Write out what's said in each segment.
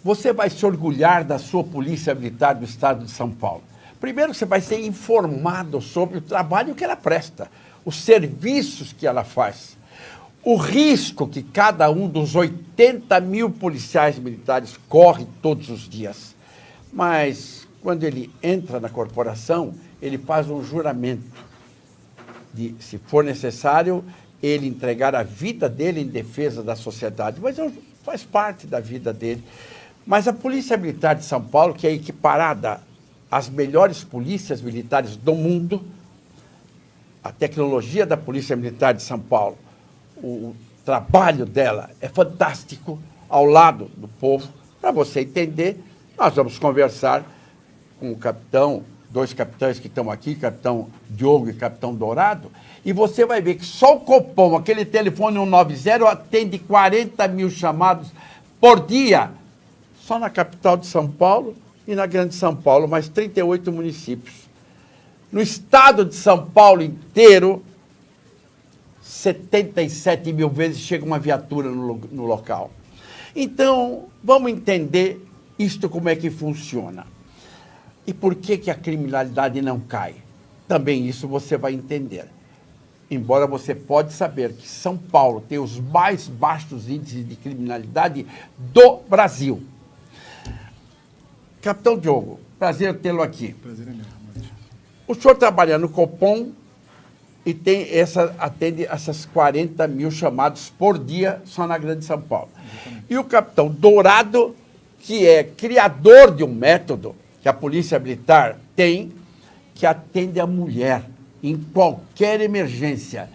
você vai se orgulhar da sua Polícia Militar do Estado de São Paulo. Primeiro, você vai ser informado sobre o trabalho que ela presta, os serviços que ela faz, o risco que cada um dos 80 mil policiais militares corre todos os dias. Mas, quando ele entra na corporação, ele faz um juramento de, se for necessário, ele entregar a vida dele em defesa da sociedade. Mas faz parte da vida dele. Mas a Polícia Militar de São Paulo, que é equiparada às melhores polícias militares do mundo, a tecnologia da Polícia Militar de São Paulo, o trabalho dela é fantástico ao lado do povo. Para você entender, nós vamos conversar com o capitão, dois capitães que estão aqui, capitão Diogo e capitão Dourado, e você vai ver que só o Copom, aquele telefone 190, atende 40 mil chamados por dia, só na capital de São Paulo e na Grande São Paulo, mais 38 municípios. No estado de São Paulo inteiro, 77 mil vezes chega uma viatura no local. Então, vamos entender isto como é que funciona. E por que a criminalidade não cai? Também isso você vai entender. Embora você pode saber que São Paulo tem os mais baixos índices de criminalidade do Brasil. Capitão Diogo, prazer tê-lo aqui. Prazer é meu. O senhor trabalha no Copom e atende essas 40 mil chamados por dia só na Grande São Paulo. Exatamente. E o capitão Dourado, que é criador de um método que a Polícia Militar tem, que atende a mulher em qualquer emergência.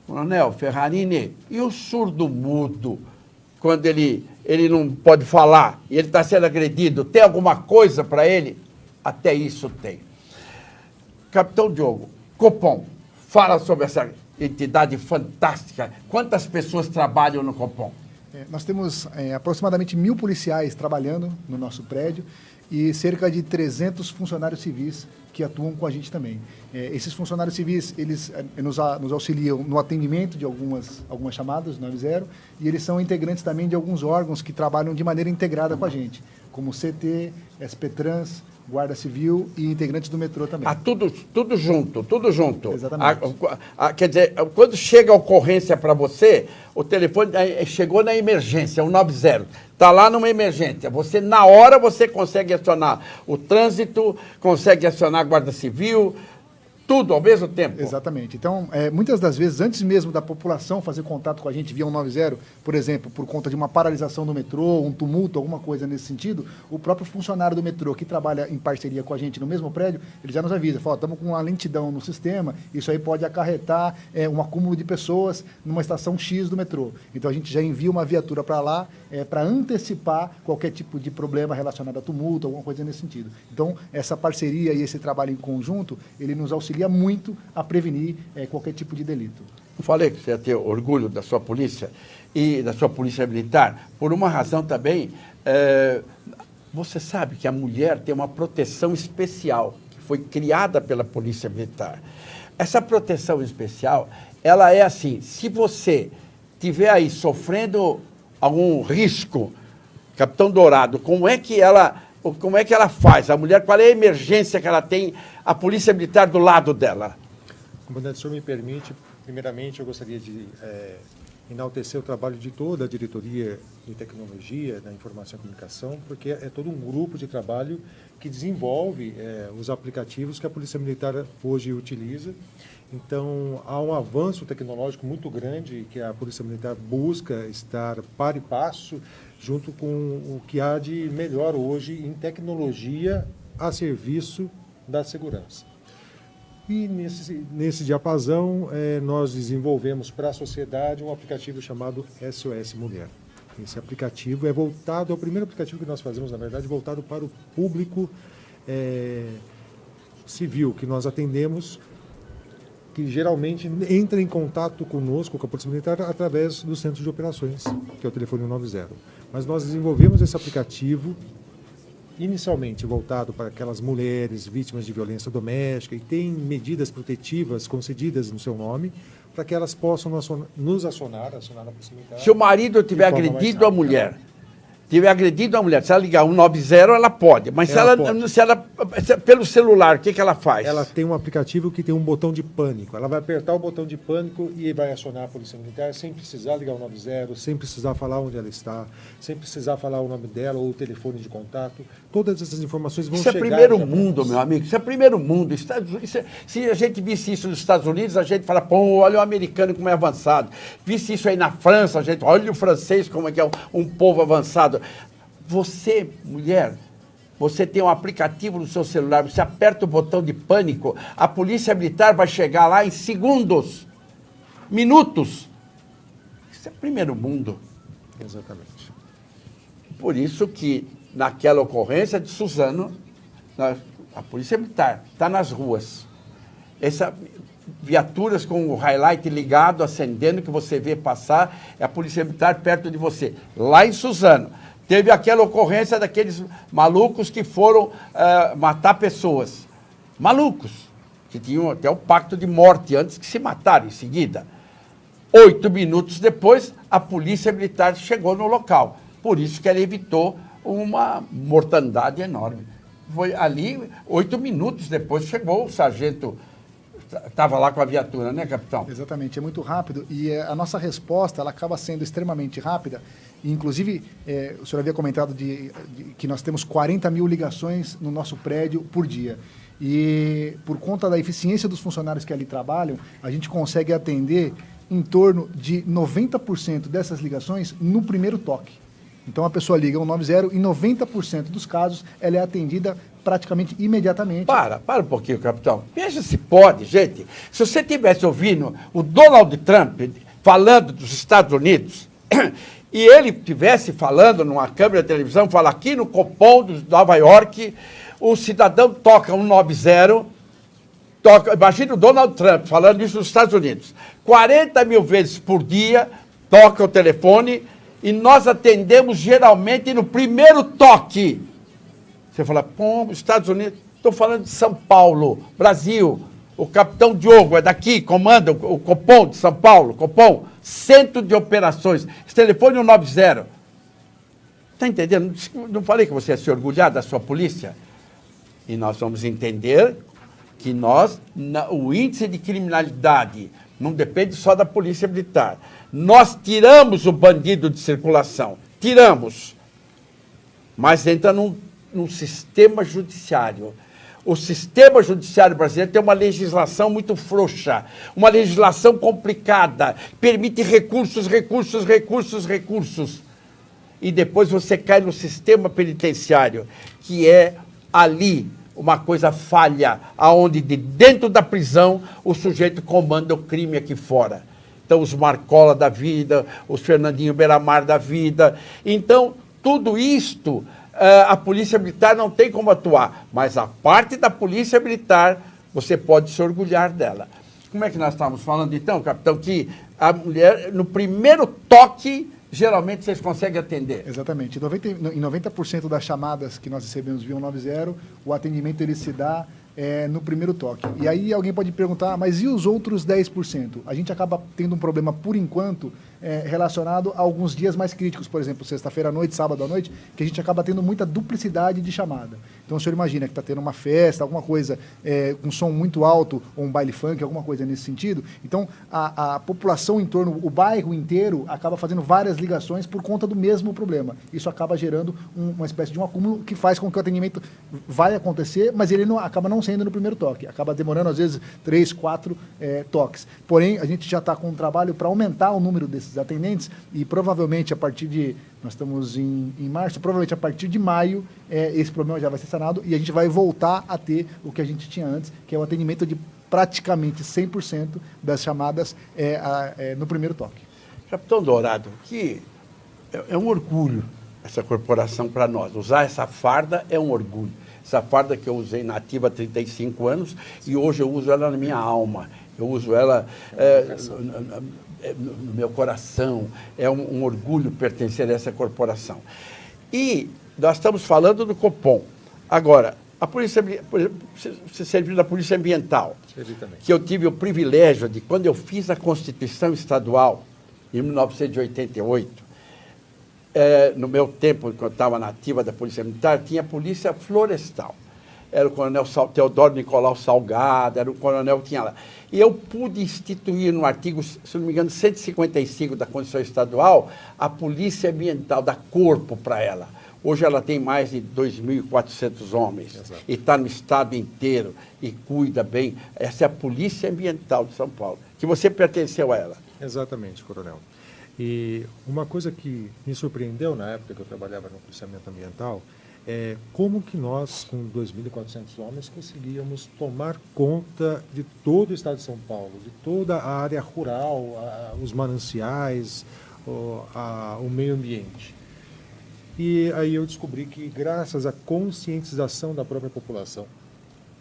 Coronel Ferrarini, e o surdo-mudo, quando ele não pode falar e ele está sendo agredido, tem alguma coisa para ele? Até isso tem. Capitão Diogo, Copom, fala sobre essa entidade fantástica. Quantas pessoas trabalham no Copom? Nós temos aproximadamente 1.000 policiais trabalhando no nosso prédio e cerca de 300 funcionários civis que atuam com a gente também. Esses funcionários civis, eles nos auxiliam no atendimento de algumas chamadas, 90, e eles são integrantes também de alguns órgãos que trabalham de maneira integrada com a gente, como CT, SPTrans, Guarda Civil e integrantes do metrô também. Tudo junto, tudo junto. Exatamente. Quer dizer, quando chega a ocorrência para você, o telefone chegou na emergência, 190. Está lá numa emergência. Na hora, você consegue acionar o trânsito, consegue acionar a Guarda Civil, tudo ao mesmo tempo. Exatamente. Então, muitas das vezes, antes mesmo da população fazer contato com a gente via 190, por exemplo, por conta de uma paralisação do metrô, um tumulto, alguma coisa nesse sentido, o próprio funcionário do metrô, que trabalha em parceria com a gente no mesmo prédio, ele já nos avisa, fala, estamos com uma lentidão no sistema, isso aí pode acarretar um acúmulo de pessoas numa estação X do metrô. Então, a gente já envia uma viatura para lá para antecipar qualquer tipo de problema relacionado a tumulto, alguma coisa nesse sentido. Então, essa parceria e esse trabalho em conjunto, ele nos auxilia muito a prevenir qualquer tipo de delito. Eu falei que você ia ter orgulho da sua polícia e da sua polícia militar, por uma razão também, você sabe que a mulher tem uma proteção especial, que foi criada pela polícia militar. Essa proteção especial, ela é assim, se você estiver aí sofrendo algum risco, Capitão Dourado, como é que ela faz? A mulher, qual é a emergência que ela tem, a polícia militar do lado dela? Comandante, se o senhor me permite, primeiramente eu gostaria de enaltecer o trabalho de toda a diretoria de tecnologia, da informação e comunicação, porque é todo um grupo de trabalho que desenvolve os aplicativos que a Polícia Militar hoje utiliza. Então, há um avanço tecnológico muito grande que a Polícia Militar busca estar par e passo junto com o que há de melhor hoje em tecnologia a serviço da segurança. E nesse diapasão, nós desenvolvemos para a sociedade um aplicativo chamado SOS Mulher. Esse aplicativo é voltado, é o primeiro aplicativo que nós fazemos, na verdade, voltado para o público civil, que nós atendemos, que geralmente entra em contato conosco, com a Polícia Militar, através do Centro de Operações, que é o telefone 190. Mas nós desenvolvemos esse aplicativo inicialmente voltado para aquelas mulheres vítimas de violência doméstica e tem medidas protetivas concedidas no seu nome para que elas possam acionar a Polícia Militar. Se o marido tiver agredido a mulher tiver agredido a mulher, se ela ligar 190, ela pode. Mas pelo celular, o que ela faz? Ela tem um aplicativo que tem um botão de pânico. Ela vai apertar o botão de pânico e vai acionar a Polícia Militar sem precisar ligar o 190, sem precisar falar onde ela está, sem precisar falar o nome dela ou o telefone de contato. Todas essas informações vão chegar... Isso é primeiro mundo, meu amigo. Isso é primeiro mundo. Se a gente visse isso nos Estados Unidos, a gente fala, pô, olha o americano como é avançado. Visse isso aí na França, a gente, olha o francês como é que é um povo avançado. Você, mulher, você tem um aplicativo no seu celular, você aperta o botão de pânico, a Polícia Militar vai chegar lá em segundos, minutos. Isso é primeiro mundo. Exatamente. Por isso que, naquela ocorrência de Suzano, a Polícia Militar está nas ruas. Viaturas com o highlight ligado, acendendo, que você vê passar, é a Polícia Militar perto de você. Lá em Suzano, teve aquela ocorrência daqueles malucos que foram matar pessoas. Malucos, que tinham até o pacto de morte antes que se mataram em seguida. 8 minutos depois, a Polícia Militar chegou no local. Por isso que ela evitou uma mortandade enorme. Foi ali, 8 minutos depois, chegou o sargento... Estava lá com a viatura, né, capitão? Exatamente, é muito rápido e a nossa resposta ela acaba sendo extremamente rápida. E, inclusive, o senhor havia comentado que nós temos 40 mil ligações no nosso prédio por dia. E por conta da eficiência dos funcionários que ali trabalham, a gente consegue atender em torno de 90% dessas ligações no primeiro toque. Então a pessoa liga 190 e 90% dos casos ela é atendida praticamente imediatamente. Para um pouquinho, capitão. Veja se pode, gente. Se você tivesse ouvindo o Donald Trump falando dos Estados Unidos e ele estivesse falando numa câmera de televisão, fala aqui no Copom de Nova York, o cidadão toca 190, imagina o Donald Trump falando isso nos Estados Unidos, 40 mil vezes por dia, toca o telefone e nós atendemos geralmente no primeiro toque. Você fala, pô, Estados Unidos, estou falando de São Paulo, Brasil, o capitão Diogo é daqui, comanda o Copom de São Paulo, Copom, centro de operações, esse telefone é 190. Está entendendo? Não falei que você ia se orgulhar da sua polícia? E nós vamos entender que o índice de criminalidade não depende só da Polícia Militar. Nós tiramos o bandido de circulação, tiramos, mas entra num sistema judiciário. O sistema judiciário brasileiro tem uma legislação muito frouxa, uma legislação complicada, permite recursos. E depois você cai no sistema penitenciário, que é ali uma coisa falha, aonde de dentro da prisão o sujeito comanda o crime aqui fora. Então, os Marcola da vida, os Fernandinho Beiramar da vida. Então, tudo isto, a Polícia Militar não tem como atuar, mas a parte da Polícia Militar, você pode se orgulhar dela. Como é que nós estávamos falando, então, capitão, que a mulher, no primeiro toque, geralmente vocês conseguem atender? Exatamente. Em 90% das chamadas que nós recebemos via 190, o atendimento ele se dá no primeiro toque. E aí alguém pode perguntar, mas e os outros 10%? A gente acaba tendo um problema, por enquanto, relacionado a alguns dias mais críticos, por exemplo, sexta-feira à noite, sábado à noite, que a gente acaba tendo muita duplicidade de chamada. Então, o senhor imagina que está tendo uma festa, alguma coisa com som muito alto, ou um baile funk, alguma coisa nesse sentido. Então, a população em torno, o bairro inteiro, acaba fazendo várias ligações por conta do mesmo problema. Isso acaba gerando uma espécie de um acúmulo que faz com que o atendimento vai acontecer, mas ele acaba não sendo no primeiro toque. Acaba demorando, às vezes, 3, 4 toques. Porém, a gente já está com um trabalho para aumentar o número desses atendentes e provavelmente a partir de... Nós estamos em março, provavelmente a partir de maio esse problema já vai ser sanado e a gente vai voltar a ter o que a gente tinha antes, que é o atendimento de praticamente 100% das chamadas no primeiro toque. Capitão Dourado, que é um orgulho essa corporação para nós. Usar essa farda é um orgulho. Essa farda que eu usei na ativa há 35 anos e hoje eu uso ela na minha alma. Eu uso ela no meu coração. É um orgulho pertencer a essa corporação. E nós estamos falando do Copom. Agora, a polícia, você serviu da Polícia Ambiental, que eu tive o privilégio de, quando eu fiz a Constituição Estadual, em 1988, no meu tempo, quando eu estava na ativa da Polícia Militar, tinha a Polícia Florestal. Era o coronel Teodoro Nicolau Salgado, era o coronel que tinha lá. E eu pude instituir no artigo, se não me engano, 155 da Constituição Estadual, a Polícia Ambiental, dar corpo para ela. Hoje ela tem mais de 2.400 homens. Exato. E está no estado inteiro e cuida bem. Essa é a Polícia Ambiental de São Paulo, que você pertenceu a ela. Exatamente, coronel. E uma coisa que me surpreendeu na época que eu trabalhava no policiamento ambiental é como que nós, com 2.400 homens, conseguíamos tomar conta de todo o estado de São Paulo, de toda a área rural, os mananciais, o meio ambiente. E aí eu descobri que, graças à conscientização da própria população,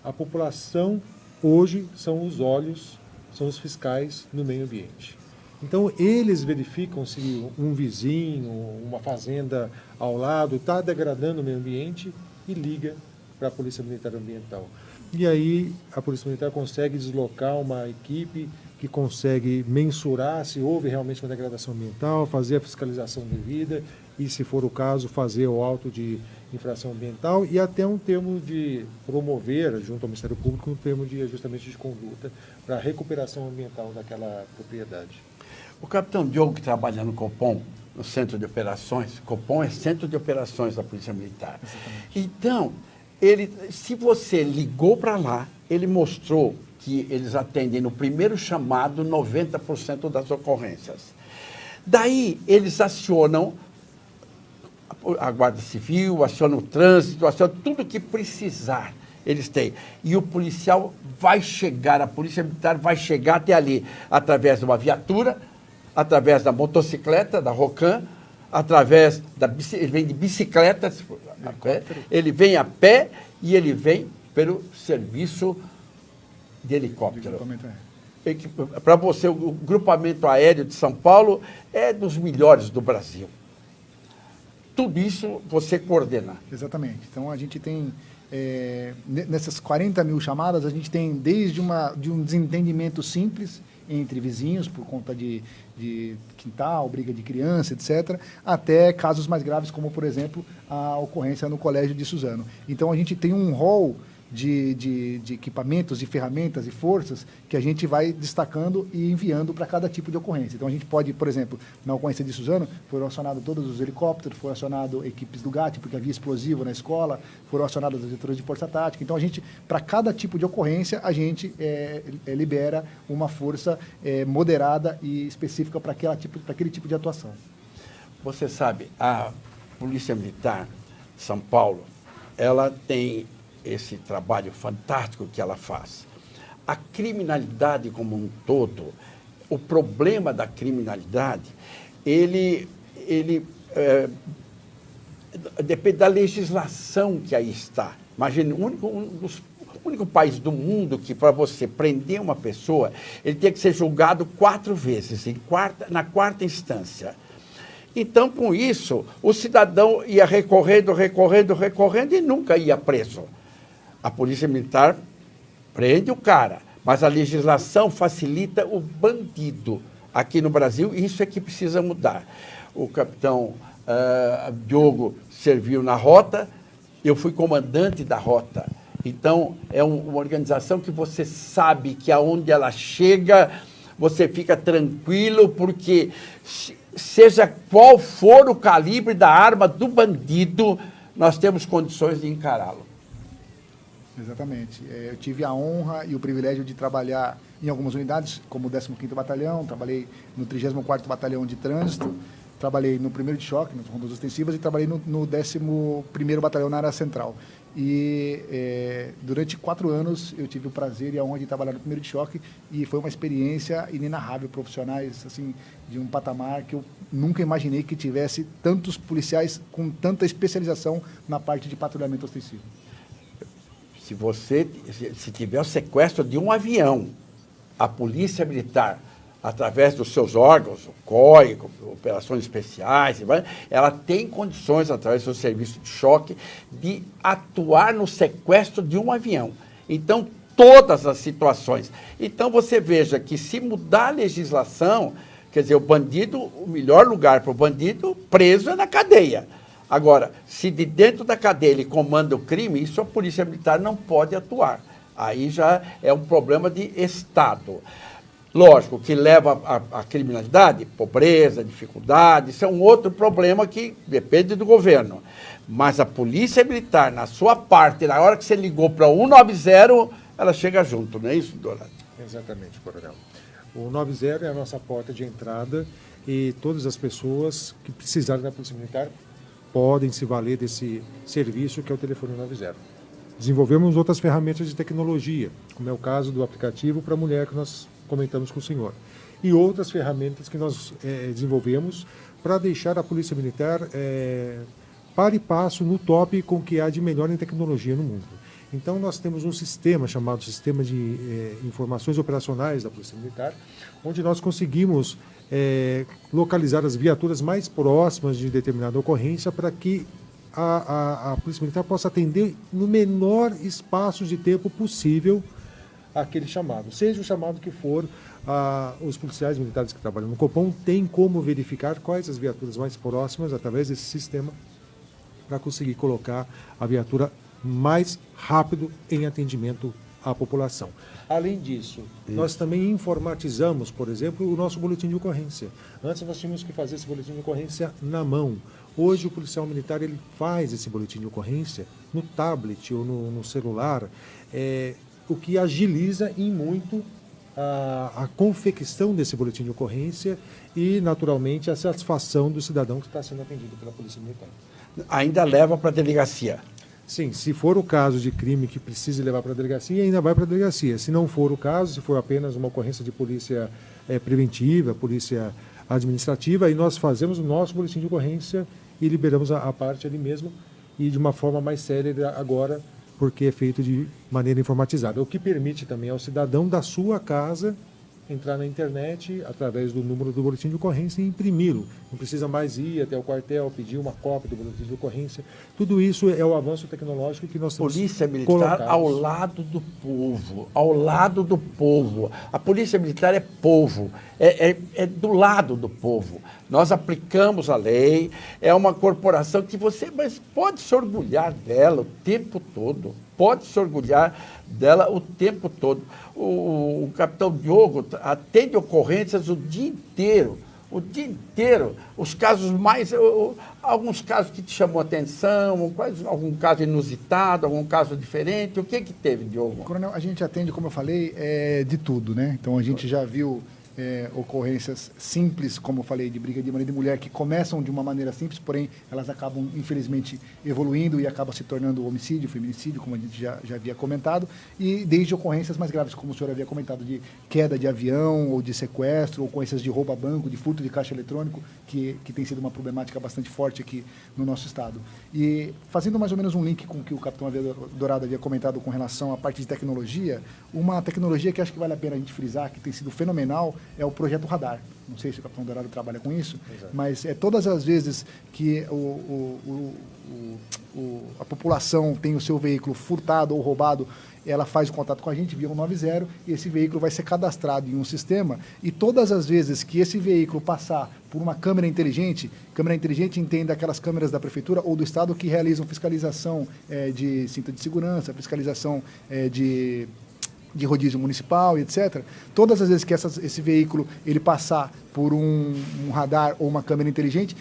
a população hoje são os olhos, são os fiscais no meio ambiente. Então, eles verificam se um vizinho, uma fazenda ao lado está degradando o meio ambiente e liga para a Polícia Militar Ambiental. E aí, a Polícia Militar consegue deslocar uma equipe que consegue mensurar se houve realmente uma degradação ambiental, fazer a fiscalização devida e, se for o caso, fazer o auto de infração ambiental e até um termo de promover, junto ao Ministério Público, um termo de ajustamento de conduta para a recuperação ambiental daquela propriedade. O capitão Diogo, que trabalha no Copom, no Centro de Operações, Copom é Centro de Operações da Polícia Militar. Exatamente. Então, se você ligou para lá, ele mostrou que eles atendem no primeiro chamado 90% das ocorrências. Daí, eles acionam a Guarda Civil, acionam o trânsito, acionam tudo que precisar. Eles têm. E o policial vai chegar, a Polícia Militar vai chegar até ali, através de uma viatura, através da motocicleta, da Rocan, através ele vem de bicicleta, ele vem a pé e ele vem pelo serviço de helicóptero. Para você, o grupamento aéreo de São Paulo é dos melhores do Brasil. Tudo isso você coordena. Exatamente. Então, a gente tem, nessas 40 mil chamadas, a gente tem desde de um desentendimento simples entre vizinhos, por conta de quintal, briga de criança, etc., até casos mais graves, como, por exemplo, a ocorrência no Colégio de Suzano. Então, a gente tem um rol de equipamentos, de ferramentas e forças que a gente vai destacando e enviando para cada tipo de ocorrência. Então, a gente pode, por exemplo, na ocorrência de Suzano, foram acionados todos os helicópteros, foram acionadas equipes do GAT, porque havia explosivo na escola, foram acionadas as diretoras de força tática. Então, a gente, para cada tipo de ocorrência, a gente libera uma força moderada e específica para aquele tipo de atuação. Você sabe, a Polícia Militar de São Paulo, ela tem esse trabalho fantástico que ela faz. A criminalidade como um todo, o problema da criminalidade, ele depende da legislação que aí está. Imagine, o único país do mundo que, para você prender uma pessoa, ele tem que ser julgado 4 vezes, na quarta instância. Então, com isso, o cidadão ia recorrendo e nunca ia preso. A Polícia Militar prende o cara, mas a legislação facilita o bandido aqui no Brasil, e isso é que precisa mudar. O capitão Diogo serviu na rota, eu fui comandante da rota. Então, é uma organização que você sabe que aonde ela chega, você fica tranquilo, porque seja qual for o calibre da arma do bandido, nós temos condições de encará-lo. Exatamente. Eu tive a honra e o privilégio de trabalhar em algumas unidades, como o 15º Batalhão, trabalhei no 34º Batalhão de Trânsito, trabalhei no 1º de Choque, nas rondas ostensivas, e trabalhei no 11º Batalhão na área central. E durante 4 anos eu tive o prazer e a honra de trabalhar no 1º de Choque, e foi uma experiência inenarrável, profissionais assim, de um patamar que eu nunca imaginei que tivesse tantos policiais com tanta especialização na parte de patrulhamento ostensivo. Se tiver o sequestro de um avião, a Polícia Militar, através dos seus órgãos, o COI, operações especiais, ela tem condições, através do seu serviço de choque, de atuar no sequestro de um avião. Então, todas as situações. Então, você veja que se mudar a legislação, Quer dizer, o melhor lugar para o bandido preso é na cadeia. Agora, se de dentro da cadeia ele comanda o crime, isso a Polícia Militar não pode atuar. Aí já é um problema de Estado. Lógico, que leva à criminalidade, pobreza, dificuldade, isso é um outro problema que depende do governo. Mas a Polícia Militar, na sua parte, na hora que você ligou para o 190, ela chega junto, não é isso, Dourado? Exatamente, coronel. O 90 é a nossa porta de entrada e todas as pessoas que precisarem da Polícia Militar podem se valer desse serviço que é o telefone 90. Desenvolvemos outras ferramentas de tecnologia, como é o caso do aplicativo para a mulher que nós comentamos com o senhor. E outras ferramentas que nós desenvolvemos para deixar a Polícia Militar par e passo no top com o que há de melhor em tecnologia no mundo. Então, nós temos um sistema chamado Sistema de Informações Operacionais da Polícia Militar, onde nós conseguimos localizar as viaturas mais próximas de determinada ocorrência para que a Polícia Militar possa atender no menor espaço de tempo possível aquele chamado. Seja o chamado que for, os policiais militares que trabalham no Copom têm como verificar quais as viaturas mais próximas através desse sistema para conseguir colocar a viatura mais rápido em atendimento à população. Além disso, nós também informatizamos, por exemplo, o nosso boletim de ocorrência. Antes nós tínhamos que fazer esse boletim de ocorrência na mão. Hoje o policial militar ele faz esse boletim de ocorrência no tablet ou no celular, o que agiliza em muito a confecção desse boletim de ocorrência e, naturalmente, a satisfação do cidadão que está sendo atendido pela Polícia Militar. Ainda leva para a delegacia? Sim, se for o caso de crime que precise levar para a delegacia, ainda vai para a delegacia. Se não for o caso, se for apenas uma ocorrência de polícia preventiva, polícia administrativa, aí nós fazemos o nosso boletim de ocorrência e liberamos a parte ali mesmo e de uma forma mais séria agora, porque é feito de maneira informatizada, o que permite também ao cidadão da sua casa entrar na internet através do número do boletim de ocorrência e imprimi-lo. Não precisa mais ir até o quartel, pedir uma cópia do boletim de ocorrência. Tudo isso é o avanço tecnológico que nós temos Polícia Militar ao lado do povo, ao lado do povo. A Polícia Militar é povo, é do lado do povo. Nós aplicamos a lei, é uma corporação que você pode se orgulhar dela o tempo todo. Pode se orgulhar dela o tempo todo. O capitão Diogo atende ocorrências o dia inteiro. Os casos mais... alguns casos que te chamou a atenção, algum caso inusitado, algum caso diferente. O que teve, Diogo? Coronel, a gente atende, como eu falei, de tudo, né? Então, a gente já viu ocorrências simples, como eu falei, de briga de marido e mulher, que começam de uma maneira simples, porém elas acabam, infelizmente, evoluindo e acabam se tornando homicídio, feminicídio, como a gente já havia comentado, e desde ocorrências mais graves, como o senhor havia comentado, de queda de avião ou de sequestro, ocorrências de roubo a banco, de furto de caixa eletrônico, que tem sido uma problemática bastante forte aqui no nosso estado. E fazendo mais ou menos um link com o que o capitão Dourado havia comentado com relação à parte de tecnologia, uma tecnologia que acho que vale a pena a gente frisar, que tem sido fenomenal, é o projeto Radar. Não sei se o capitão Dourado trabalha com isso, exato, mas todas as vezes que a população tem o seu veículo furtado ou roubado, ela faz o contato com a gente via 190 e esse veículo vai ser cadastrado em um sistema e todas as vezes que esse veículo passar por uma câmera inteligente entende aquelas câmeras da prefeitura ou do estado que realizam fiscalização de cinta de segurança, fiscalização de rodízio municipal e etc. Todas as vezes que esse veículo ele passar por um radar ou uma câmera inteligente,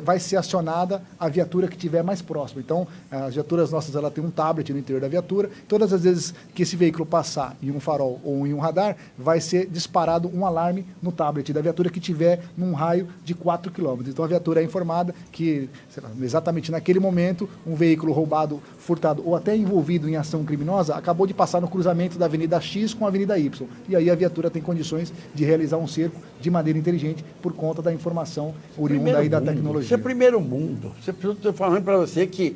vai ser acionada a viatura que estiver mais próxima. Então, as viaturas nossas, ela tem um tablet no interior da viatura. Todas as vezes que esse veículo passar em um farol ou em um radar, vai ser disparado um alarme no tablet da viatura que estiver num raio de 4 km. Então, a viatura é informada que, exatamente naquele momento, um veículo roubado, furtado ou até envolvido em ação criminosa acabou de passar no cruzamento da Avenida X com a Avenida Y. E aí a viatura tem condições de realizar um cerco de maneira inteligente por conta da informação oriunda aí da tecnologia. Isso é primeiro mundo. Estou falando para você que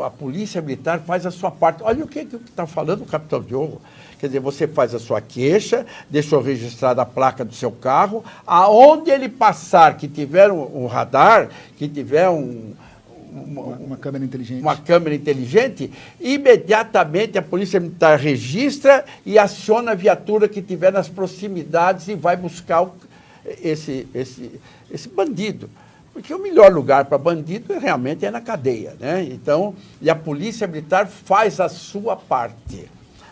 a Polícia Militar faz a sua parte. Olha o que está falando o capitão Diogo. Quer dizer, você faz a sua queixa, deixou registrada a placa do seu carro, aonde ele passar, que tiver um radar, que tiver uma câmera inteligente, imediatamente a Polícia Militar registra e aciona a viatura que estiver nas proximidades e vai buscar esse bandido. Porque o melhor lugar para bandido realmente é na cadeia, né? Então, e a polícia militar faz a sua parte.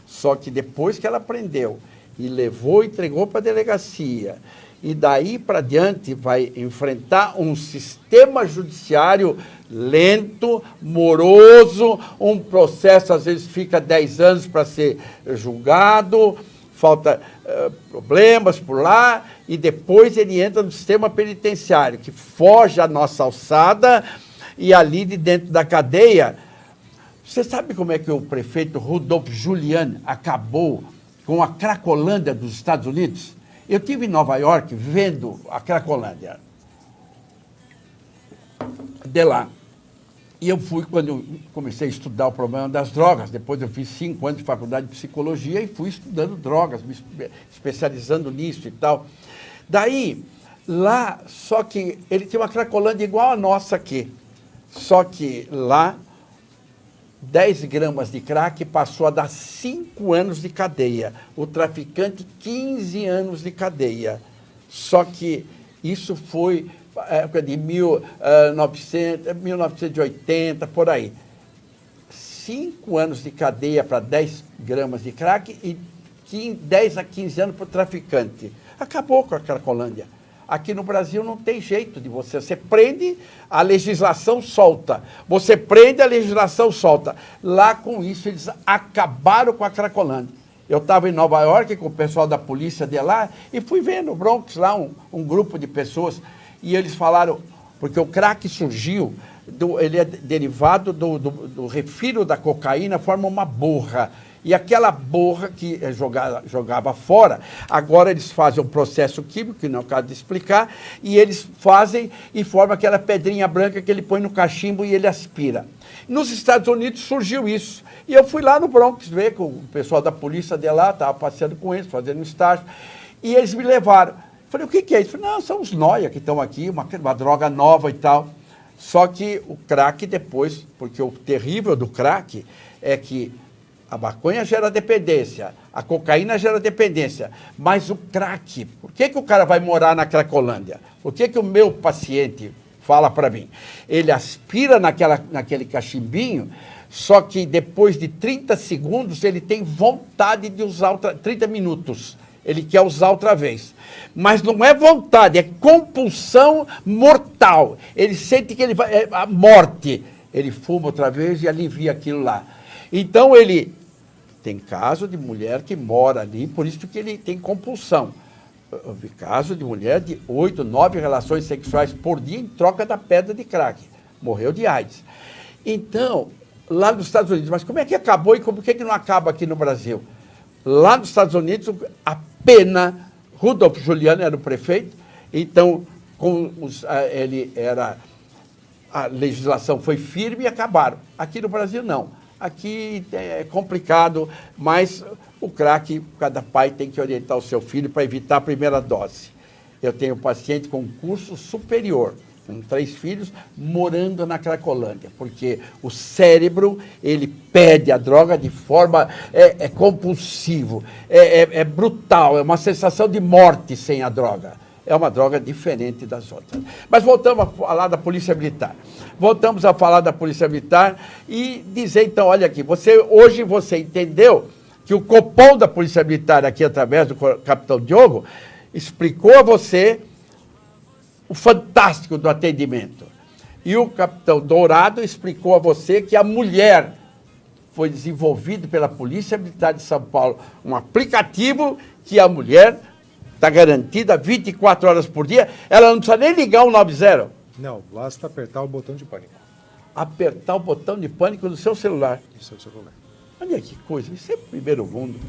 Só que depois que ela prendeu e levou, entregou para a delegacia, e daí para diante vai enfrentar um sistema judiciário lento, moroso, um processo às vezes fica 10 anos para ser julgado, falta problemas por lá, e depois ele entra no sistema penitenciário, que foge à nossa alçada, e ali de dentro da cadeia. Você sabe como é que o prefeito Rudolph Giuliani acabou com a Cracolândia dos Estados Unidos? Eu estive em Nova York vendo a Cracolândia de lá. E eu fui quando eu comecei a estudar o problema das drogas. Depois eu fiz 5 anos de faculdade de psicologia e fui estudando drogas, me especializando nisso e tal. Daí, lá, só que ele tinha uma Cracolândia igual a nossa aqui. Só que lá, 10 gramas de crack passou a dar 5 anos de cadeia. O traficante, 15 anos de cadeia. Só que isso foi época de 1980, por aí. 5 anos de cadeia para 10 gramas de crack e 10 a 15 anos para o traficante. Acabou com a Cracolândia. Aqui no Brasil não tem jeito de você. Você prende, a legislação solta. Você prende, a legislação solta. Lá, com isso, eles acabaram com a Cracolândia. Eu estava em Nova York com o pessoal da polícia de lá e fui ver no Bronx lá um grupo de pessoas. E eles falaram, porque o crack surgiu, ele é derivado do refino da cocaína, forma uma borra. E aquela borra que jogava fora, agora eles fazem um processo químico, que não é o caso de explicar, e eles fazem e formam aquela pedrinha branca que ele põe no cachimbo e ele aspira. Nos Estados Unidos surgiu isso. E eu fui lá no Bronx ver com o pessoal da polícia de lá, estava passeando com eles, fazendo um estágio, e eles me levaram. Falei, o que é isso? Falei, não, são os nóia que estão aqui, uma droga nova e tal. Só que o crack depois, porque o terrível do crack é que a maconha gera dependência, a cocaína gera dependência, mas o crack, por que o cara vai morar na Cracolândia? Por que o meu paciente fala para mim? Ele aspira naquele cachimbinho, só que depois de 30 segundos ele tem vontade de usar 30 minutos. Ele quer usar outra vez. Mas não é vontade, é compulsão mortal. Ele sente que ele vai. É a morte. Ele fuma outra vez e alivia aquilo lá. Então ele. Tem caso de mulher que mora ali, por isso que ele tem compulsão. Eu vi caso de mulher de 8, 9 relações sexuais por dia em troca da pedra de crack. Morreu de AIDS. Então, lá nos Estados Unidos, mas como é que acabou e por que não acaba aqui no Brasil? Lá nos Estados Unidos, a pena, Rudolph Giuliani era o prefeito, então a legislação foi firme e acabaram. Aqui no Brasil, não. Aqui é complicado, mas o crack, cada pai tem que orientar o seu filho para evitar a primeira dose. Eu tenho um paciente com curso superior, com 3 filhos, morando na Cracolândia, porque o cérebro, ele pede a droga de forma compulsivo, é brutal, é uma sensação de morte sem a droga. É uma droga diferente das outras. Mas voltamos a falar da Polícia Militar. Voltamos a falar da Polícia Militar e dizer, então, olha aqui, hoje você entendeu que o Copom da Polícia Militar, aqui através do capitão Diogo, explicou a você o fantástico do atendimento. E o capitão Dourado explicou a você que a mulher foi desenvolvido pela Polícia Militar de São Paulo, um aplicativo que a mulher está garantida 24 horas por dia, ela não precisa nem ligar o 90. Não, basta apertar o botão de pânico. Apertar o botão de pânico no seu celular. No seu celular. Olha que coisa, isso é primeiro mundo.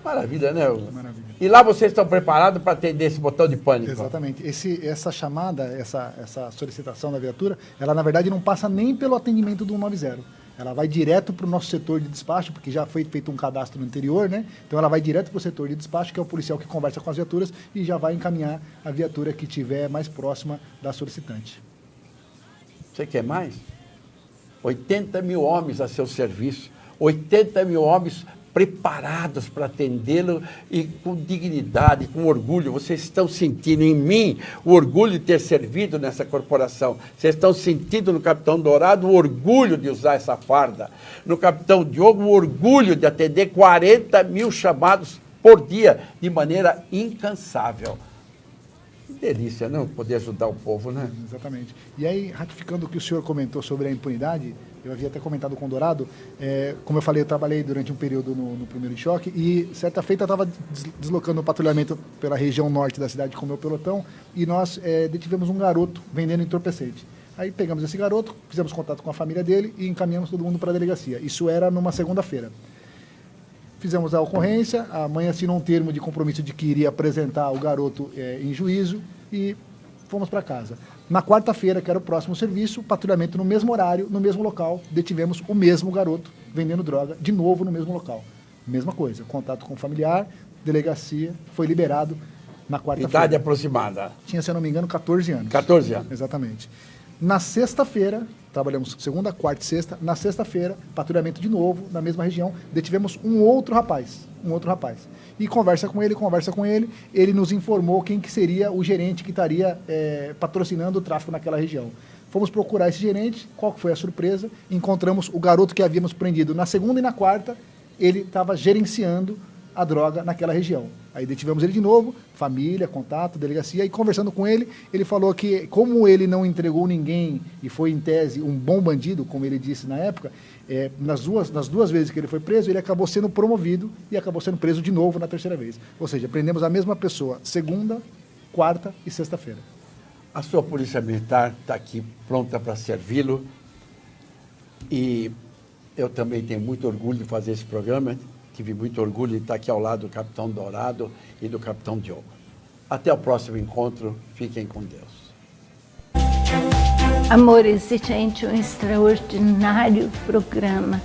Maravilha, né? Maravilha. E lá vocês estão preparados para atender esse botão de pânico? Exatamente. Essa chamada, essa solicitação da viatura, ela na verdade não passa nem pelo atendimento do 190. Ela vai direto para o nosso setor de despacho, porque já foi feito um cadastro no anterior, né? Então ela vai direto para o setor de despacho, que é o policial que conversa com as viaturas e já vai encaminhar a viatura que estiver mais próxima da solicitante. Você quer mais? 80 mil homens a seu serviço. 80 mil homens preparados para atendê-lo e com dignidade, com orgulho. Vocês estão sentindo em mim o orgulho de ter servido nessa corporação. Vocês estão sentindo no Capitão Dourado o orgulho de usar essa farda. No Capitão Diogo, o orgulho de atender 40 mil chamados por dia, de maneira incansável. Que delícia, não? Poder ajudar o povo, né? Exatamente. E aí, ratificando o que o senhor comentou sobre a impunidade, eu havia até comentado com o Dourado, como eu falei, eu trabalhei durante um período no primeiro choque e certa feita eu estava deslocando o patrulhamento pela região norte da cidade com o meu pelotão e nós detivemos um garoto vendendo entorpecente. Aí pegamos esse garoto, fizemos contato com a família dele e encaminhamos todo mundo para a delegacia. Isso era numa segunda-feira. Fizemos a ocorrência, a mãe assinou um termo de compromisso de que iria apresentar o garoto em juízo e fomos para casa. Na quarta-feira, que era o próximo serviço, patrulhamento no mesmo horário, no mesmo local, detivemos o mesmo garoto vendendo droga, de novo no mesmo local. Mesma coisa, contato com o familiar, delegacia, foi liberado na quarta-feira. Idade aproximada? Tinha, se eu não me engano, 14 anos. 14 anos. Exatamente. Na sexta-feira, trabalhamos segunda, quarta e sexta, na sexta-feira, patrulhamento de novo, na mesma região, detivemos um outro rapaz. E conversa com ele, ele nos informou quem que seria o gerente que estaria patrocinando o tráfico naquela região. Fomos procurar esse gerente, qual foi a surpresa? Encontramos o garoto que havíamos prendido na segunda e na quarta, ele estava gerenciando a droga naquela região. Aí detivemos ele de novo, família, contato, delegacia, e conversando com ele, ele falou que como ele não entregou ninguém e foi, em tese, um bom bandido, como ele disse na época, nas duas vezes que ele foi preso, ele acabou sendo promovido e acabou sendo preso de novo na terceira vez. Ou seja, prendemos a mesma pessoa segunda, quarta e sexta-feira. A sua Polícia Militar está aqui pronta para servi-lo e eu também tenho muito orgulho de fazer esse programa. Tive muito orgulho de estar aqui ao lado do Capitão Dourado e do Capitão Diogo. Até o próximo encontro. Fiquem com Deus. Amor Exigente, um extraordinário programa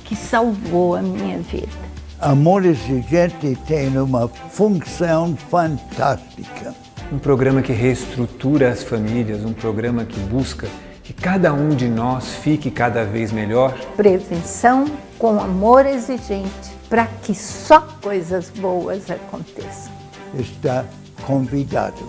que salvou a minha vida. Amor Exigente tem uma função fantástica. Um programa que reestrutura as famílias, um programa que busca que cada um de nós fique cada vez melhor. Prevenção com amor exigente, para que só coisas boas aconteçam. Está convidado.